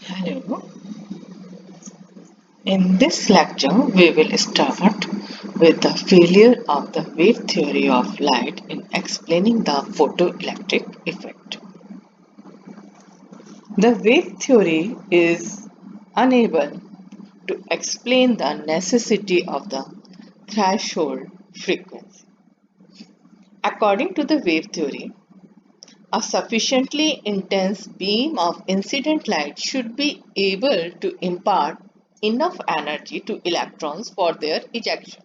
Hello. In this lecture, we will start with the failure of the wave theory of light in explaining the photoelectric effect. The wave theory is unable to explain the necessity of the threshold frequency. According to the wave theory, a sufficiently intense beam of incident light should be able to impart enough energy to electrons for their ejection.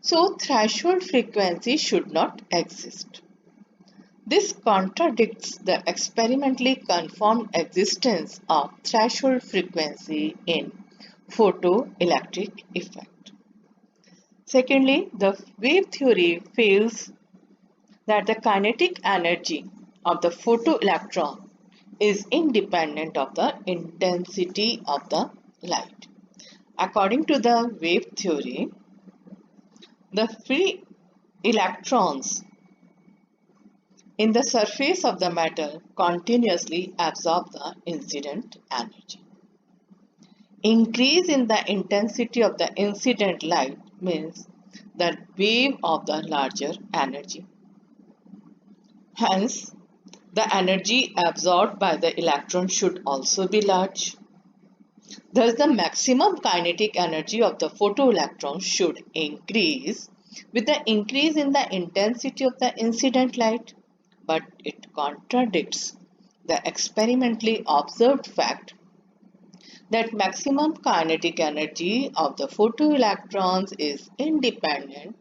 So, threshold frequency should not exist. This contradicts the experimentally confirmed existence of threshold frequency in photoelectric effect. Secondly, the wave theory fails that the kinetic energy of the photoelectron is independent of the intensity of the light. According to the wave theory, the free electrons in the surface of the metal continuously absorb the incident energy. Increase in the intensity of the incident light means the wave of the larger energy. Hence, the energy absorbed by the electron should also be large. Thus, the maximum kinetic energy of the photoelectron should increase with the increase in the intensity of the incident light, but it contradicts the experimentally observed fact that maximum kinetic energy of the photoelectrons is independent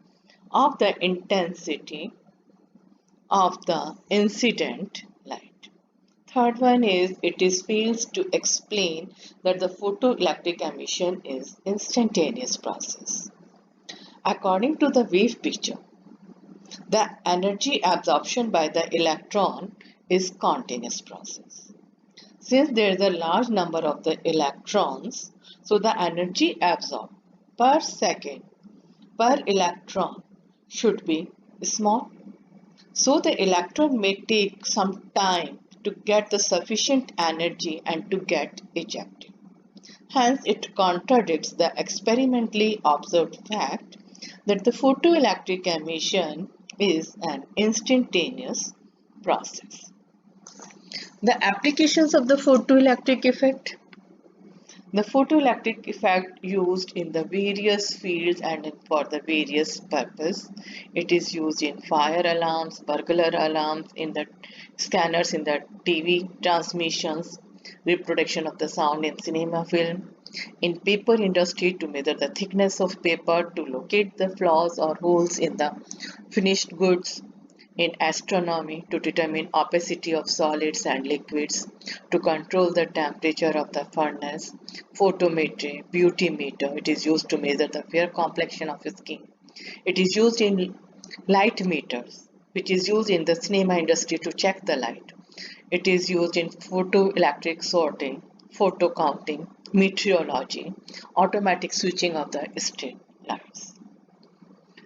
of the intensity of the incident light. Third one is it is fails to explain that the photoelectric emission is instantaneous process. According to the wave picture, the energy absorption by the electron is continuous process. Since there is a large number of the electrons, so the energy absorbed per second per electron should be small. So the electron may take some time to get the sufficient energy and to get ejected. Hence, it contradicts the experimentally observed fact that the photoelectric emission is an instantaneous process. The applications of the photoelectric effect. The photoelectric effect used in the various fields and for the various purpose. It is used in fire alarms, burglar alarms, in the scanners, in the TV transmissions, reproduction of the sound in cinema film, in paper industry to measure the thickness of paper, to locate the flaws or holes in the finished goods, in astronomy to determine opacity of solids and liquids, to control the temperature of the furnace, photometry, beauty meter, it is used to measure the fair complexion of skin. It is used in light meters, which is used in the cinema industry to check the light. It is used in photoelectric sorting, photo counting, meteorology, automatic switching of the street lights.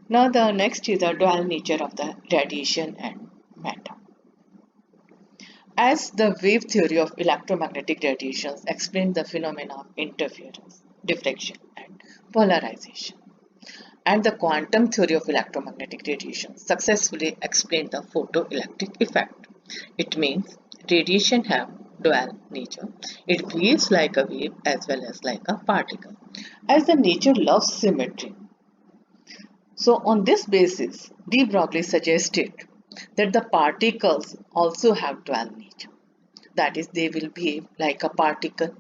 Now the next is the dual nature of the radiation and matter. As the wave theory of electromagnetic radiations explained the phenomena of interference, diffraction and polarization, and the quantum theory of electromagnetic radiation successfully explained the photoelectric effect. It means radiation have dual nature. It behaves like a wave as well as like a particle. As the nature loves symmetry, so on this basis, de Broglie suggested that the particles also have dual nature. That is, they will behave like a particle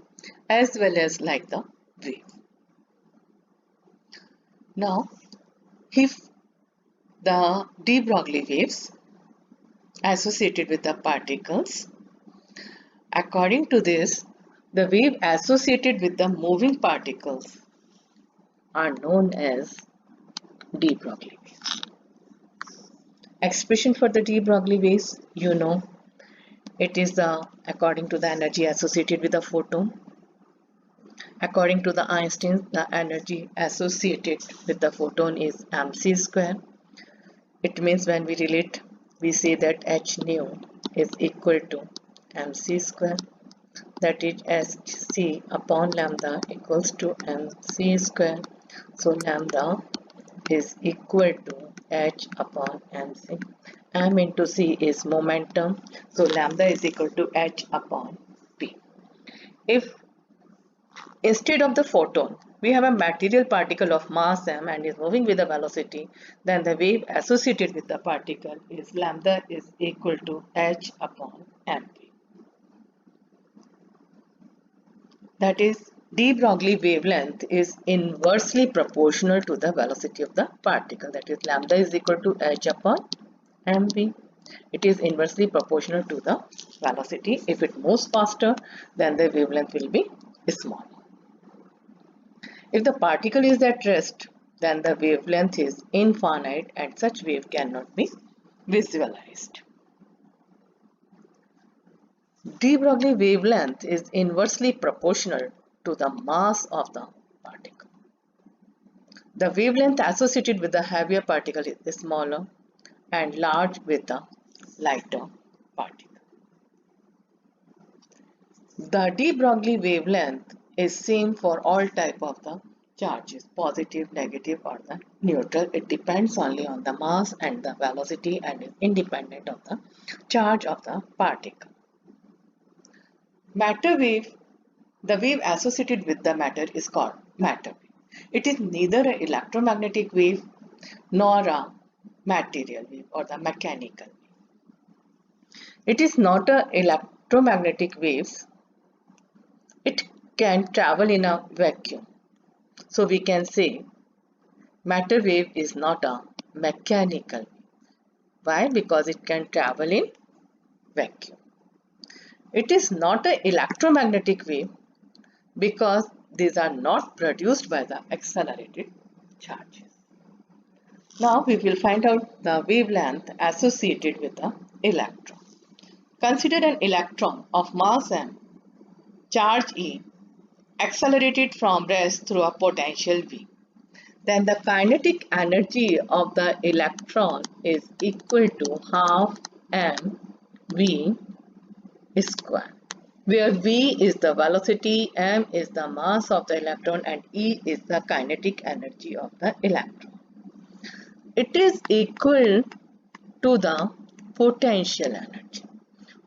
as well as like the wave. Now, if the de Broglie waves associated with the particles, according to this, the wave associated with the moving particles are known as de Broglie waves. Expression for the de Broglie waves, you know, it is according to the energy associated with the photon. According to the Einstein, the energy associated with the photon is mc square. It means when we relate, we say that h nu is equal to mc square. that is hc upon lambda equals to mc square. So lambda is equal to h upon mc. M into c is momentum, so lambda is equal to h upon p. If instead of the photon we have a material particle of mass m and is moving with a velocity, then the wave associated with the particle is lambda is equal to h upon mp. That is, de Broglie wavelength is inversely proportional to the velocity of the particle. That is, lambda is equal to h upon mv. It is inversely proportional to the velocity. If it moves faster, then the wavelength will be smaller. If the particle is at rest, then the wavelength is infinite and such wave cannot be visualized. De Broglie wavelength is inversely proportional to the mass of the particle. The wavelength associated with the heavier particle is smaller and large with the lighter particle. The de Broglie wavelength is same for all type of the charges, positive, negative or the neutral. It depends only on the mass and the velocity and is independent of the charge of the particle. Matter wave, the wave associated with the matter is called matter wave. It is neither an electromagnetic wave nor a material wave or the mechanical wave. It is not an electromagnetic waves. It can travel in a vacuum. So we can say matter wave is not a mechanical wave. Why? Because it can travel in vacuum. It is not an electromagnetic wave because these are not produced by the accelerated charges. Now we will find out the wavelength associated with the electron. Consider an electron of mass m, charge E, accelerated from rest through a potential V. Then the kinetic energy of the electron is equal to half mv square, where v is the velocity, m is the mass of the electron and E is the kinetic energy of the electron. It is equal to the potential energy,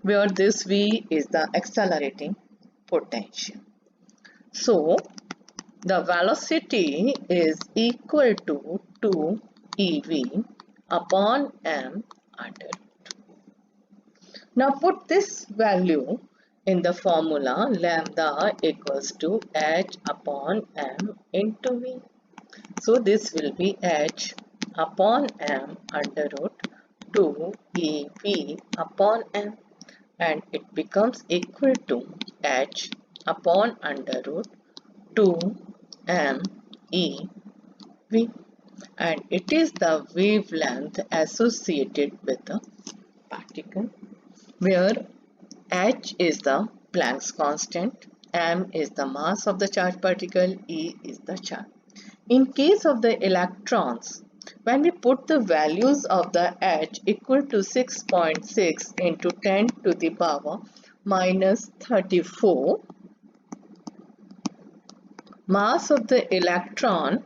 where this v is the accelerating potential. So the velocity is equal to 2 ev upon m under root. Now put this value in the formula lambda equals to h upon m into v. So this will be h upon m under root 2 ev upon m, and it becomes equal to h upon under root 2 m e v, and it is the wavelength associated with the particle, where h is the Planck's constant, m is the mass of the charged particle, e is the charge. In case of the electrons, when we put the values of the h equal to 6.6 into 10 to the power minus 34, mass of the electron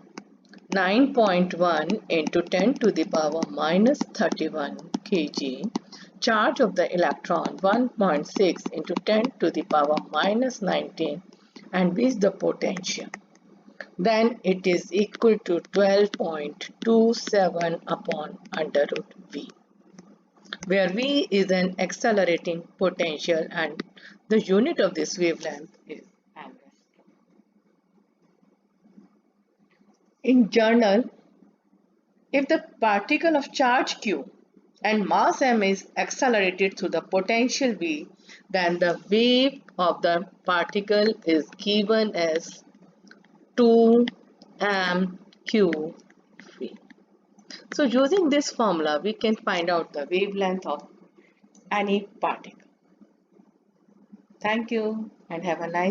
9.1 into 10 to the power minus 31 kg, charge of the electron 1.6 into 10 to the power minus 19, and V is the potential. Then it is equal to 12.27 upon under root V, where V is an accelerating potential and the unit of this wavelength is angstrom. In journal, if the particle of charge q and mass m is accelerated through the potential V, then the wave of the particle is given as 2 mq v. So using this formula, we can find out the wavelength of any particle. Thank you and have a nice